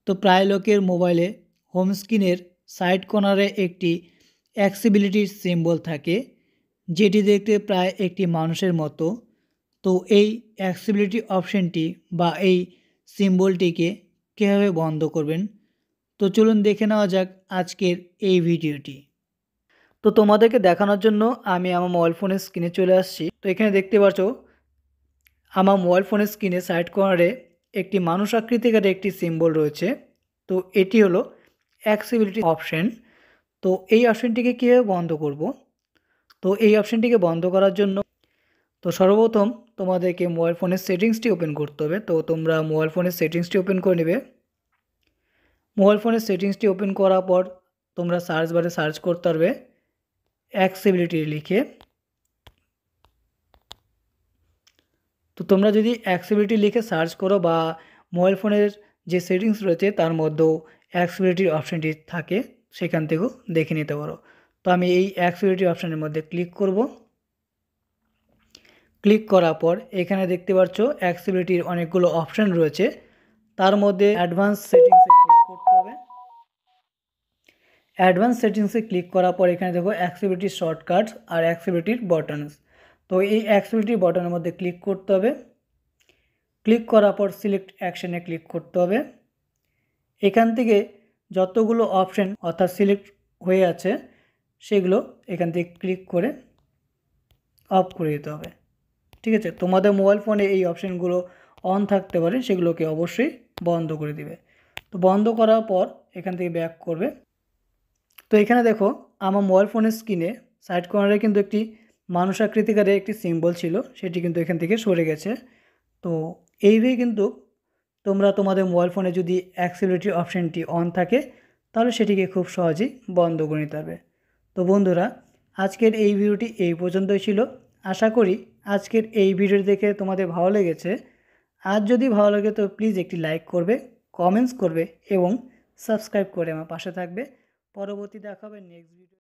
তো প্রায় লোকের মোবাইলে হোম স্ক্রিনের সাইড কর্নারে একটি অ্যাক্সেসিবিলিটির সিম্বল থাকে, যেটি দেখতে প্রায় একটি মানুষের মতো। তো এই অ্যাক্সেসিবিলিটি অপশনটি বা এই সিম্বলটিকে কীভাবে বন্ধ করবেন, তো চলুন দেখে নেওয়া যাক আজকের এই ভিডিওটি। তো তোমাদেরকে দেখানোর জন্য আমি আমার মোবাইল ফোনের স্ক্রিনে চলে আসছি। তো এখানে দেখতে পাচ্ছ আমার মোবাইল ফোনের স্ক্রিনে সাইড কর্নারে একটি মানুষ আকৃতিকার একটি সিম্বল রয়েছে। তো এটি হলো অ্যাক্সেসিবিলিটি অপশন। তো এই অপশনটিকে কীভাবে বন্ধ করব, তো এই অপশনটিকে বন্ধ করার জন্য তো সর্বপ্রথম তোমাদেরকে মোবাইল ফোনের সেটিংসটি ওপেন করতে হবে। তো তোমরা মোবাইল ফোনের সেটিংসটি ওপেন করে নেবে। মোবাইল ফোনের সেটিংসটি ওপেন করার পর তোমরা সার্চ বারে সার্চ করতে পারবে অ্যাক্সেসিবিলিটি লিখে। তো তোমরা যদি অ্যাক্সেসিবিলিটি লিখে সার্চ করো বা মোবাইল ফোনের যে সেটিংস রয়েছে তার মধ্যেও অ্যাক্সেসিবিলিটির অপশানটি থাকে, সেখান থেকেও দেখে নিতে পারো। তো আমি এই অ্যাক্সেসিবিলিটি অপশানের মধ্যে ক্লিক করব। ক্লিক করার পর এখানে দেখতে পাচ্ছ অ্যাক্সেসিবিলিটির অনেকগুলো অপশান রয়েছে, তার মধ্যে অ্যাডভান্স সেটিংসে ক্লিক করতে হবে। অ্যাডভান্স সেটিংসে ক্লিক করার পর এখানে দেখো অ্যাক্সেসিবিলিটির শর্টকাটস আর অ্যাক্সেসিবিলিটির বটনস। তো এই অ্যাক্সেসিবিলিটির বটনের মধ্যে ক্লিক করতে হবে। ক্লিক করার পর সিলেক্ট অ্যাকশানে ক্লিক করতে হবে। এখান থেকে যতগুলো অপশান অর্থাৎ সিলেক্ট হয়ে আছে সেগুলো এখান থেকে ক্লিক করে অফ করে দিতে হবে। ঠিক আছে, তোমাদের মোবাইল ফোনে এই অপশানগুলো অন থাকতে পারে, সেগুলোকে অবশ্যই বন্ধ করে দিবে। তো বন্ধ করার পর এখান থেকে ব্যাক করবে। তো এখানে দেখো আমার মোবাইল ফোনের স্ক্রিনে সাইড কর্নারে কিন্তু একটি মানুষ আকৃতিকারে একটি সিম্বল ছিল, সেটি কিন্তু এখান থেকে সরে গেছে। তো এইভাবে কিন্তু তোমরা তোমাদের মোবাইল ফোনে যদি অ্যাক্সেসিবিলিটি অপশানটি অন থাকে তাহলে সেটিকে খুব সহজেই বন্ধ করে নিতে পারবে। তো বন্ধুরা, আজকের এই ভিডিওটি এই পর্যন্তই ছিল। আশা করি আজকের এই ভিডিও দেখে তোমাদের ভালো লেগেছে। আর যদি ভালো লাগে তো প্লিজ একটি লাইক করবে, কমেন্টস করবে এবং সাবস্ক্রাইব করে আমার পাশে থাকবে। পরবর্তী দেখা হবে নেক্সট ভিডিও।